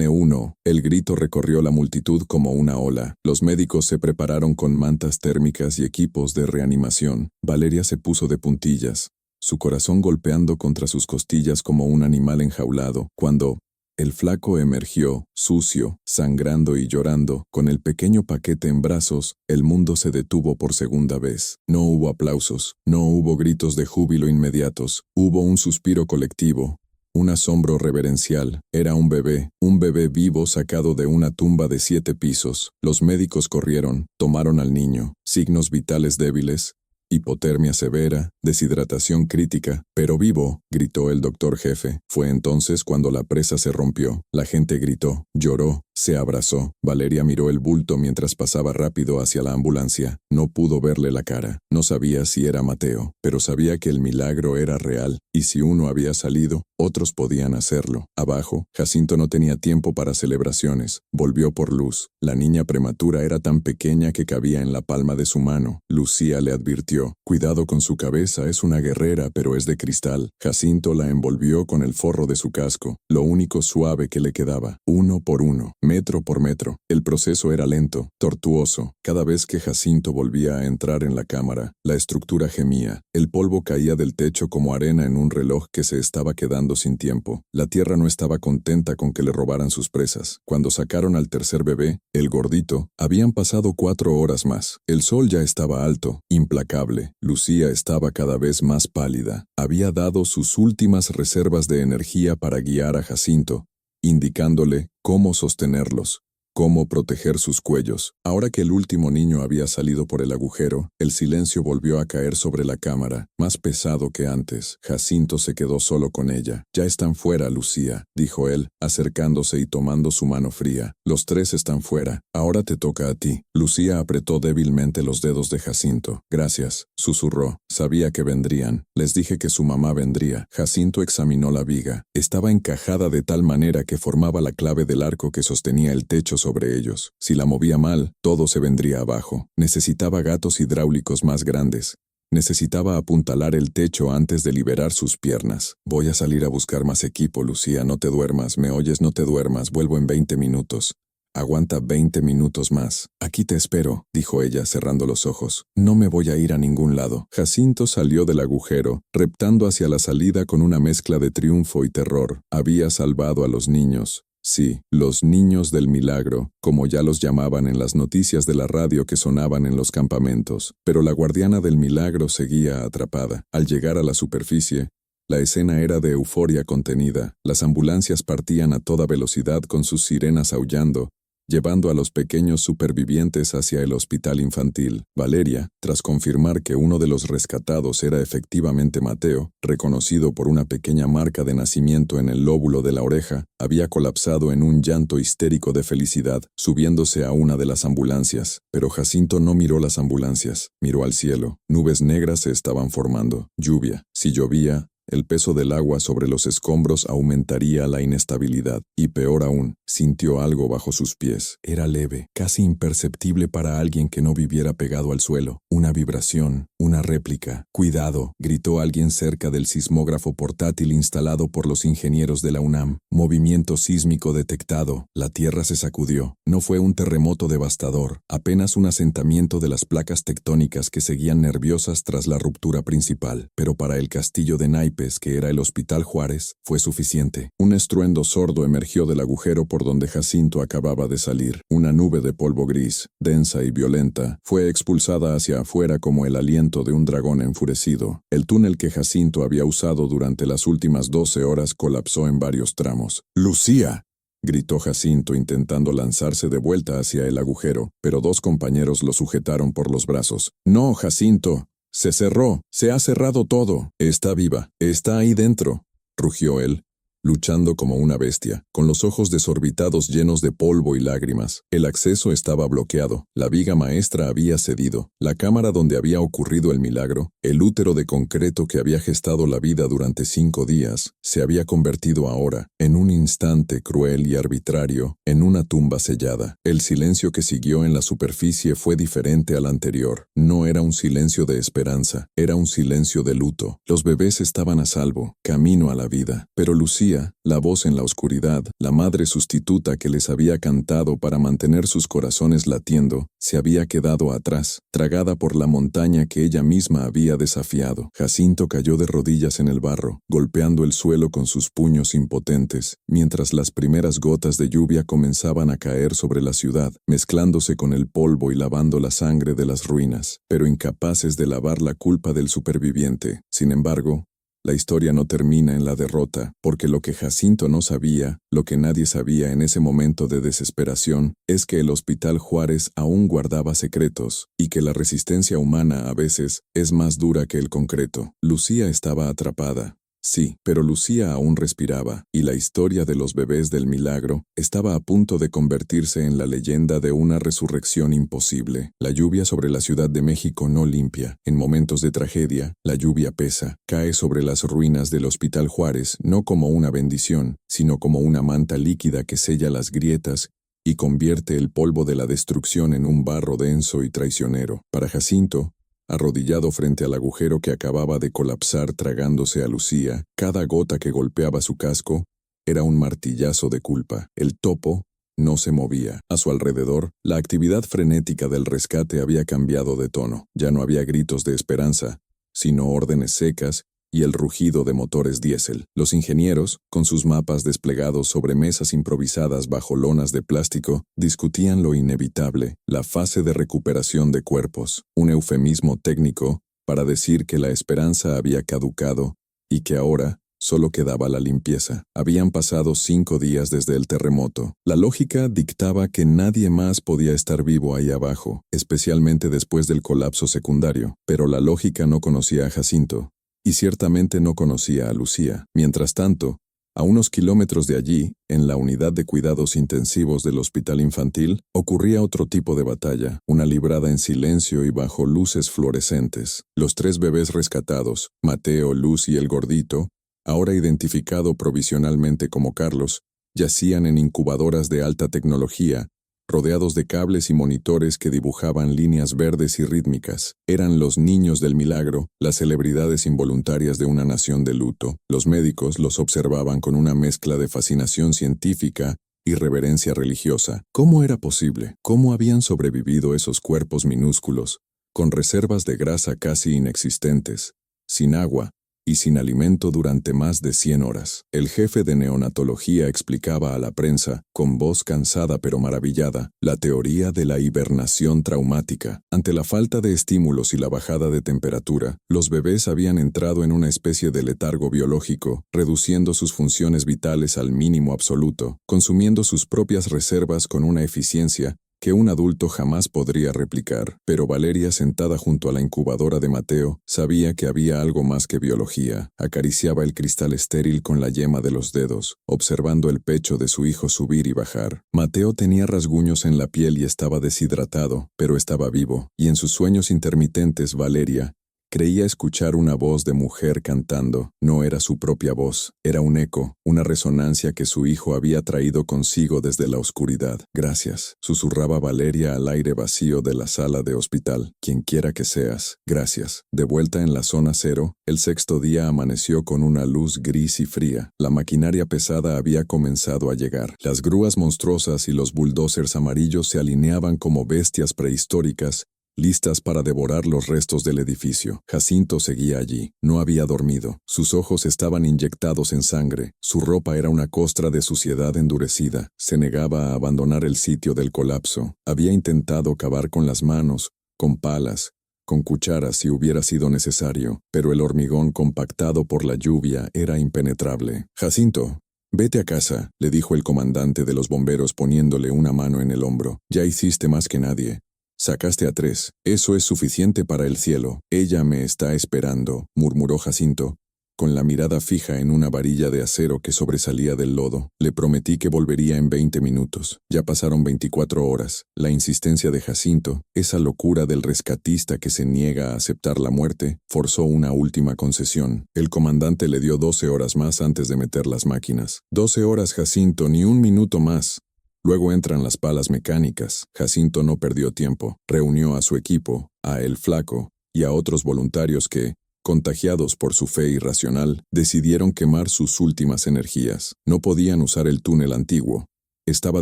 uno. El grito recorrió la multitud como una ola. Los médicos se prepararon con mantas térmicas y equipos de reanimación. Valeria se puso de puntillas, su corazón golpeando contra sus costillas como un animal enjaulado, cuando el flaco emergió, sucio, sangrando y llorando, con el pequeño paquete en brazos. El mundo se detuvo por segunda vez. No hubo aplausos, no hubo gritos de júbilo inmediatos, hubo un suspiro colectivo, un asombro reverencial. Era un bebé vivo sacado de una tumba de 7 pisos. Los médicos corrieron, tomaron al niño, signos vitales débiles, hipotermia severa, deshidratación crítica, pero vivo, gritó el doctor jefe. Fue entonces cuando la presa se rompió. La gente gritó, lloró, se abrazó. Valeria miró el bulto mientras pasaba rápido hacia la ambulancia. No pudo verle la cara. No sabía si era Mateo, pero sabía que el milagro era real, y si uno había salido, otros podían hacerlo. Abajo, Jacinto no tenía tiempo para celebraciones. Volvió por Luz. La niña prematura era tan pequeña que cabía en la palma de su mano. Lucía le advirtió, cuidado con su cabeza, es una guerrera, pero es de cristal. Jacinto la envolvió con el forro de su casco, lo único suave que le quedaba, uno por uno, metro por metro. El proceso era lento, tortuoso. Cada vez que Jacinto volvía a entrar en la cámara, la estructura gemía. El polvo caía del techo como arena en un reloj que se estaba quedando sin tiempo. La tierra no estaba contenta con que le robaran sus presas. Cuando sacaron al tercer bebé, el gordito, habían pasado 4 horas más. El sol ya estaba alto, implacable. Lucía estaba cada vez más pálida. Había dado sus últimas reservas de energía para guiar a Jacinto, indicándole cómo sostenerlos, cómo proteger sus cuellos. Ahora que el último niño había salido por el agujero, el silencio volvió a caer sobre la cámara, más pesado que antes. Jacinto se quedó solo con ella. Ya están fuera, Lucía, dijo él, acercándose y tomando su mano fría. Los 3 están fuera. Ahora te toca a ti. Lucía apretó débilmente los dedos de Jacinto. Gracias, susurró. Sabía que vendrían. Les dije que su mamá vendría. Jacinto examinó la viga. Estaba encajada de tal manera que formaba la clave del arco que sostenía el techo sobre ellos. Si la movía mal, todo se vendría abajo. Necesitaba gatos hidráulicos más grandes. Necesitaba apuntalar el techo antes de liberar sus piernas. Voy a salir a buscar más equipo, Lucía, no te duermas. ¿Me oyes? No te duermas. Vuelvo en 20 minutos. Aguanta 20 minutos más. Aquí te espero, dijo ella cerrando los ojos. No me voy a ir a ningún lado. Jacinto salió del agujero, reptando hacia la salida con una mezcla de triunfo y terror. Había salvado a los niños. Sí, los niños del milagro, como ya los llamaban en las noticias de la radio que sonaban en los campamentos. Pero la guardiana del milagro seguía atrapada. Al llegar a la superficie, la escena era de euforia contenida. Las ambulancias partían a toda velocidad con sus sirenas aullando, llevando a los pequeños supervivientes hacia el hospital infantil. Valeria, tras confirmar que uno de los rescatados era efectivamente Mateo, reconocido por una pequeña marca de nacimiento en el lóbulo de la oreja, había colapsado en un llanto histérico de felicidad, subiéndose a una de las ambulancias. Pero Jacinto no miró las ambulancias, miró al cielo. Nubes negras se estaban formando. Lluvia. Si llovía, El peso del agua sobre los escombros aumentaría la inestabilidad, y peor aún, sintió algo bajo sus pies. Era leve, casi imperceptible para alguien que no viviera pegado al suelo. Una vibración, una réplica. «¡Cuidado!», gritó alguien cerca del sismógrafo portátil instalado por los ingenieros de la UNAM. Movimiento sísmico detectado. La tierra se sacudió. No fue un terremoto devastador, apenas un asentamiento de las placas tectónicas que seguían nerviosas tras la ruptura principal. Pero para el castillo de naipes, que era el Hospital Juárez, fue suficiente. Un estruendo sordo emergió del agujero por donde Jacinto acababa de salir. Una nube de polvo gris, densa y violenta, fue expulsada hacia afuera como el aliento de un dragón enfurecido. El túnel que Jacinto había usado durante las últimas 12 horas colapsó en varios tramos. «¡Lucía!», gritó Jacinto intentando lanzarse de vuelta hacia el agujero, pero dos compañeros lo sujetaron por los brazos. «¡No, Jacinto! Se cerró, se ha cerrado todo. Está viva, está ahí dentro», rugió él, luchando como una bestia, con los ojos desorbitados llenos de polvo y lágrimas. El acceso estaba bloqueado, la viga maestra había cedido, la cámara donde había ocurrido el milagro, el útero de concreto que había gestado la vida durante 5 días, se había convertido ahora, en un instante cruel y arbitrario, en una tumba sellada. El silencio que siguió en la superficie fue diferente al anterior. No era un silencio de esperanza, era un silencio de luto. Los bebés estaban a salvo, camino a la vida, pero Lucía, la voz en la oscuridad, la madre sustituta que les había cantado para mantener sus corazones latiendo, se había quedado atrás, tragada por la montaña que ella misma había desafiado. Jacinto cayó de rodillas en el barro, golpeando el suelo con sus puños impotentes, mientras las primeras gotas de lluvia comenzaban a caer sobre la ciudad, mezclándose con el polvo y lavando la sangre de las ruinas, pero incapaces de lavar la culpa del superviviente. Sin embargo, la historia no termina en la derrota, porque lo que Jacinto no sabía, lo que nadie sabía en ese momento de desesperación, es que el Hospital Juárez aún guardaba secretos, y que la resistencia humana a veces es más dura que el concreto. Lucía estaba atrapada. Sí, pero Lucía aún respiraba, y la historia de los bebés del milagro estaba a punto de convertirse en la leyenda de una resurrección imposible. La lluvia sobre la Ciudad de México no limpia. En momentos de tragedia, la lluvia pesa, cae sobre las ruinas del Hospital Juárez, no como una bendición, sino como una manta líquida que sella las grietas y convierte el polvo de la destrucción en un barro denso y traicionero. Para Jacinto, arrodillado frente al agujero que acababa de colapsar tragándose a Lucía, cada gota que golpeaba su casco era un martillazo de culpa. El topo no se movía. A su alrededor, la actividad frenética del rescate había cambiado de tono. Ya no había gritos de esperanza, sino órdenes secas y el rugido de motores diésel. Los ingenieros, con sus mapas desplegados sobre mesas improvisadas bajo lonas de plástico, discutían lo inevitable, la fase de recuperación de cuerpos, un eufemismo técnico para decir que la esperanza había caducado y que ahora solo quedaba la limpieza. Habían pasado 5 días desde el terremoto. La lógica dictaba que nadie más podía estar vivo ahí abajo, especialmente después del colapso secundario, pero la lógica no conocía a Jacinto. Y ciertamente no conocía a Lucía. Mientras tanto, a unos kilómetros de allí, en la unidad de cuidados intensivos del hospital infantil, ocurría otro tipo de batalla, una librada en silencio y bajo luces fluorescentes. Los 3 bebés rescatados, Mateo, Luz y el gordito, ahora identificado provisionalmente como Carlos, yacían en incubadoras de alta tecnología, rodeados de cables y monitores que dibujaban líneas verdes y rítmicas. Eran los niños del milagro, las celebridades involuntarias de una nación de luto. Los médicos los observaban con una mezcla de fascinación científica y reverencia religiosa. ¿Cómo era posible? ¿Cómo habían sobrevivido esos cuerpos minúsculos, con reservas de grasa casi inexistentes, sin agua y sin alimento durante más de 100 horas? El jefe de neonatología explicaba a la prensa, con voz cansada pero maravillada, la teoría de la hibernación traumática. Ante la falta de estímulos y la bajada de temperatura, los bebés habían entrado en una especie de letargo biológico, reduciendo sus funciones vitales al mínimo absoluto, consumiendo sus propias reservas con una eficiencia que un adulto jamás podría replicar. Pero Valeria, sentada junto a la incubadora de Mateo, sabía que había algo más que biología. Acariciaba el cristal estéril con la yema de los dedos, observando el pecho de su hijo subir y bajar. Mateo tenía rasguños en la piel y estaba deshidratado, pero estaba vivo, y en sus sueños intermitentes Valeria Creía escuchar una voz de mujer cantando. No era su propia voz, era un eco, una resonancia que su hijo había traído consigo desde la oscuridad. Gracias, susurraba Valeria al aire vacío de la sala de hospital. Quien quiera que seas, gracias. De vuelta en la zona cero, el sexto día amaneció con una luz gris y fría. La maquinaria pesada había comenzado a llegar. Las grúas monstruosas y los bulldozers amarillos se alineaban como bestias prehistóricas, listas para devorar los restos del edificio. Jacinto seguía allí. No había dormido. Sus ojos estaban inyectados en sangre. Su ropa era una costra de suciedad endurecida. Se negaba a abandonar el sitio del colapso. Había intentado cavar con las manos, con palas, con cucharas si hubiera sido necesario, pero el hormigón compactado por la lluvia era impenetrable. «Jacinto, vete a casa», le dijo el comandante de los bomberos poniéndole una mano en el hombro. «Ya hiciste más que nadie. Sacaste a 3. Eso es suficiente para el cielo. Ella me está esperando», murmuró Jacinto, con la mirada fija en una varilla de acero que sobresalía del lodo. «Le prometí que volvería en 20 minutos. Ya pasaron 24 horas. La insistencia de Jacinto, esa locura del rescatista que se niega a aceptar la muerte, forzó una última concesión. El comandante le dio 12 horas más antes de meter las máquinas. 12 horas, Jacinto, ni un minuto más. Luego entran las palas mecánicas». Jacinto no perdió tiempo. Reunió a su equipo, a El Flaco y a otros voluntarios que, contagiados por su fe irracional, decidieron quemar sus últimas energías. No podían usar el túnel antiguo. Estaba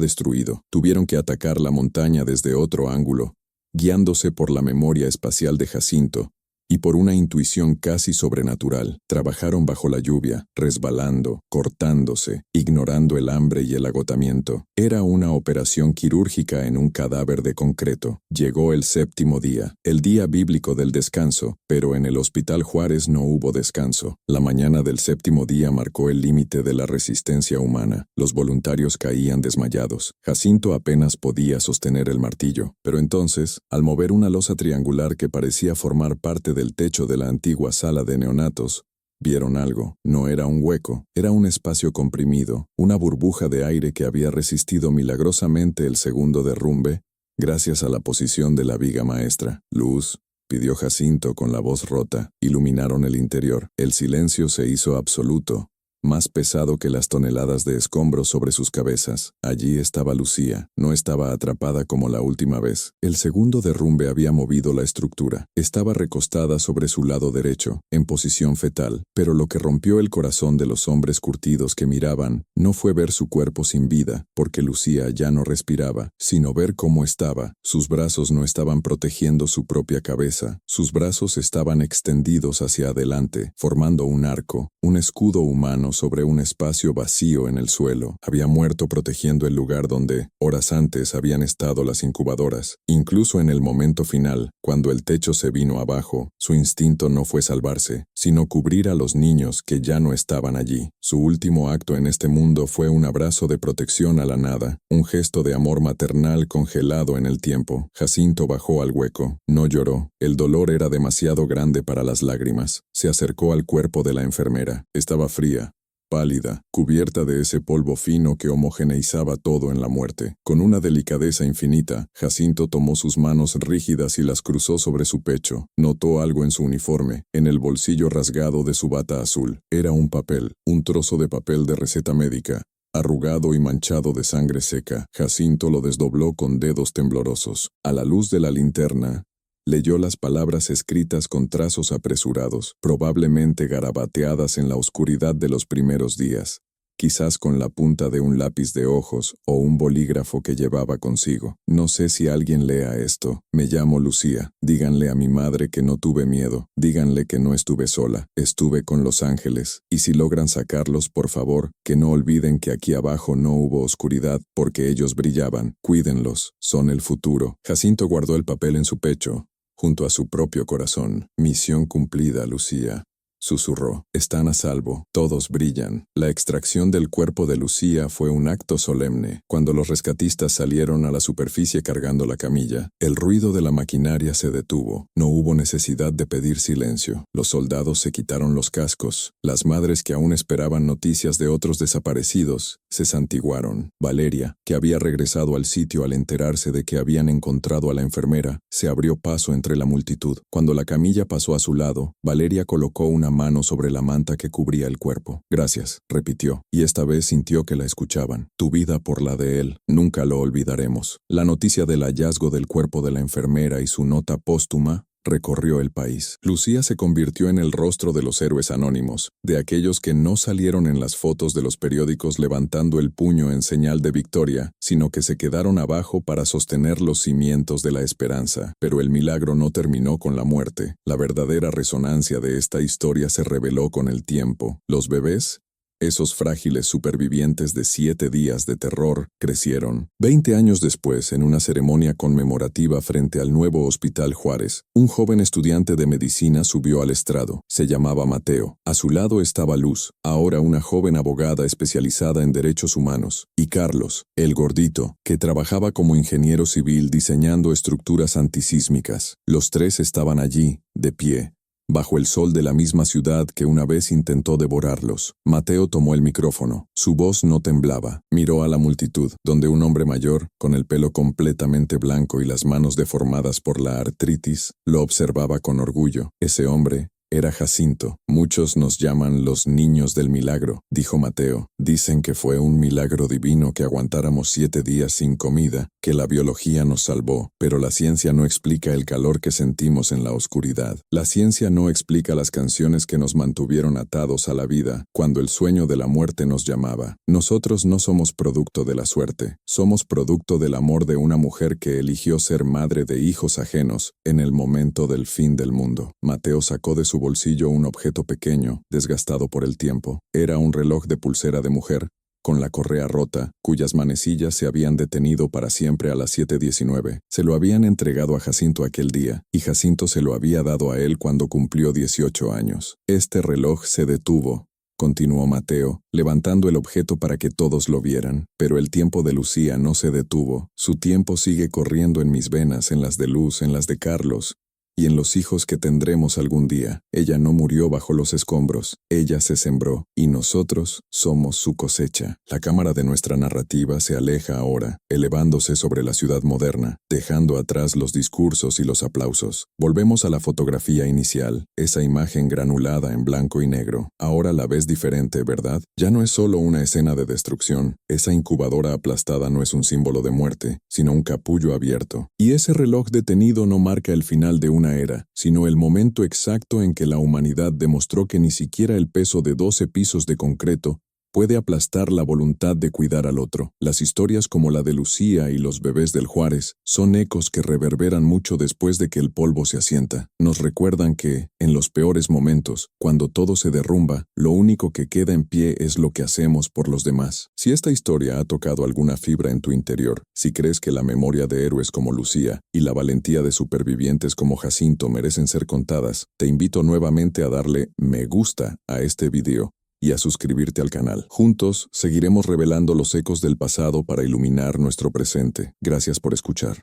destruido. Tuvieron que atacar la montaña desde otro ángulo, guiándose por la memoria espacial de Jacinto y por una intuición casi sobrenatural. Trabajaron bajo la lluvia, resbalando, cortándose, ignorando el hambre y el agotamiento. Era una operación quirúrgica en un cadáver de concreto. Llegó el séptimo día, el día bíblico del descanso, pero en el Hospital Juárez no hubo descanso. La mañana del séptimo día marcó el límite de la resistencia humana. Los voluntarios caían desmayados. Jacinto apenas podía sostener el martillo. Pero entonces, al mover una losa triangular que parecía formar parte del techo de la antigua sala de neonatos, vieron algo. No era un hueco, era un espacio comprimido, una burbuja de aire que había resistido milagrosamente el segundo derrumbe, gracias a la posición de la viga maestra. «Luz», pidió Jacinto con la voz rota. Iluminaron el interior. El silencio se hizo absoluto, más pesado que las toneladas de escombros sobre sus cabezas. Allí estaba Lucía. No estaba atrapada como la última vez. El segundo derrumbe había movido la estructura. Estaba recostada sobre su lado derecho, en posición fetal, pero lo que rompió el corazón de los hombres curtidos que miraban no fue ver su cuerpo sin vida, porque Lucía ya no respiraba, sino ver cómo estaba. Sus brazos no estaban protegiendo su propia cabeza. Sus brazos estaban extendidos hacia adelante, formando un arco, un escudo humano sobre un espacio vacío en el suelo. Había muerto protegiendo el lugar donde, horas antes, habían estado las incubadoras. Incluso en el momento final, cuando el techo se vino abajo, su instinto no fue salvarse, sino cubrir a los niños que ya no estaban allí. Su último acto en este mundo fue un abrazo de protección a la nada, un gesto de amor maternal congelado en el tiempo. Jacinto bajó al hueco. No lloró. El dolor era demasiado grande para las lágrimas. Se acercó al cuerpo de la enfermera. Estaba fría, pálida, cubierta de ese polvo fino que homogeneizaba todo en la muerte. Con una delicadeza infinita, Jacinto tomó sus manos rígidas y las cruzó sobre su pecho. Notó algo en su uniforme, en el bolsillo rasgado de su bata azul. Era un papel, un trozo de papel de receta médica, arrugado y manchado de sangre seca. Jacinto lo desdobló con dedos temblorosos. A la luz de la linterna, leyó las palabras escritas con trazos apresurados, probablemente garabateadas en la oscuridad de los primeros días, quizás con la punta de un lápiz de ojos o un bolígrafo que llevaba consigo. «No sé si alguien lea esto. Me llamo Lucía. Díganle a mi madre que no tuve miedo. Díganle que no estuve sola. Estuve con los ángeles. Y si logran sacarlos, por favor, que no olviden que aquí abajo no hubo oscuridad, porque ellos brillaban. Cuídenlos. Son el futuro». Jacinto guardó el papel en su pecho, junto a su propio corazón. «Misión cumplida, Lucía. susurró. Están a salvo. Todos brillan. La extracción del cuerpo de Lucía fue un acto solemne. Cuando los rescatistas salieron a la superficie cargando la camilla, el ruido de la maquinaria se detuvo. No hubo necesidad de pedir silencio. Los soldados se quitaron los cascos. Las madres que aún esperaban noticias de otros desaparecidos se santiguaron. Valeria, que había regresado al sitio al enterarse de que habían encontrado a la enfermera, se abrió paso entre la multitud. Cuando la camilla pasó a su lado, Valeria colocó una mano sobre la manta que cubría el cuerpo. Gracias, repitió, y esta vez sintió que la escuchaban. Tu vida por la de él, nunca lo olvidaremos. La noticia del hallazgo del cuerpo de la enfermera y su nota póstuma recorrió el país. Lucía se convirtió en el rostro de los héroes anónimos, de aquellos que no salieron en las fotos de los periódicos levantando el puño en señal de victoria, sino que se quedaron abajo para sostener los cimientos de la esperanza. Pero el milagro no terminó con la muerte. La verdadera resonancia de esta historia se reveló con el tiempo. Los bebés, esos frágiles supervivientes de 7 días de terror, crecieron. 20 años después, en una ceremonia conmemorativa frente al nuevo Hospital Juárez, un joven estudiante de medicina subió al estrado. Se llamaba Mateo. A su lado estaba Luz, ahora una joven abogada especializada en derechos humanos, y Carlos, el gordito, que trabajaba como ingeniero civil diseñando estructuras antisísmicas. Los tres estaban allí, de pie, bajo el sol de la misma ciudad que una vez intentó devorarlos. Mateo tomó el micrófono. Su voz no temblaba. Miró a la multitud, donde un hombre mayor, con el pelo completamente blanco y las manos deformadas por la artritis, lo observaba con orgullo. Ese hombre era Jacinto. Muchos nos llaman los niños del milagro, dijo Mateo. Dicen que fue un milagro divino que aguantáramos 7 días sin comida, que la biología nos salvó, pero la ciencia no explica el calor que sentimos en la oscuridad. La ciencia no explica las canciones que nos mantuvieron atados a la vida cuando el sueño de la muerte nos llamaba. Nosotros no somos producto de la suerte, somos producto del amor de una mujer que eligió ser madre de hijos ajenos en el momento del fin del mundo. Mateo sacó de su bolsillo un objeto pequeño, desgastado por el tiempo. Era un reloj de pulsera de mujer, con la correa rota, cuyas manecillas se habían detenido para siempre a las 7:19. Se lo habían entregado a Jacinto aquel día, y Jacinto se lo había dado a él cuando cumplió 18 años. Este reloj se detuvo, continuó Mateo, levantando el objeto para que todos lo vieran. Pero el tiempo de Lucía no se detuvo. Su tiempo sigue corriendo en mis venas, en las de Luz, en las de Carlos, y en los hijos que tendremos algún día. Ella no murió bajo los escombros, ella se sembró, y nosotros somos su cosecha. La cámara de nuestra narrativa se aleja ahora, elevándose sobre la ciudad moderna, dejando atrás los discursos y los aplausos. Volvemos a la fotografía inicial, esa imagen granulada en blanco y negro. Ahora la ves diferente, ¿verdad? Ya no es solo una escena de destrucción. Esa incubadora aplastada no es un símbolo de muerte, sino un capullo abierto. Y ese reloj detenido no marca el final de una era, sino el momento exacto en que la humanidad demostró que ni siquiera el peso de 12 pisos de concreto puede aplastar la voluntad de cuidar al otro. Las historias como la de Lucía y los bebés del Juárez son ecos que reverberan mucho después de que el polvo se asienta. Nos recuerdan que, en los peores momentos, cuando todo se derrumba, lo único que queda en pie es lo que hacemos por los demás. Si esta historia ha tocado alguna fibra en tu interior, si crees que la memoria de héroes como Lucía y la valentía de supervivientes como Jacinto merecen ser contadas, te invito nuevamente a darle me gusta a este video y a suscribirte al canal. Juntos, seguiremos revelando los ecos del pasado para iluminar nuestro presente. Gracias por escuchar.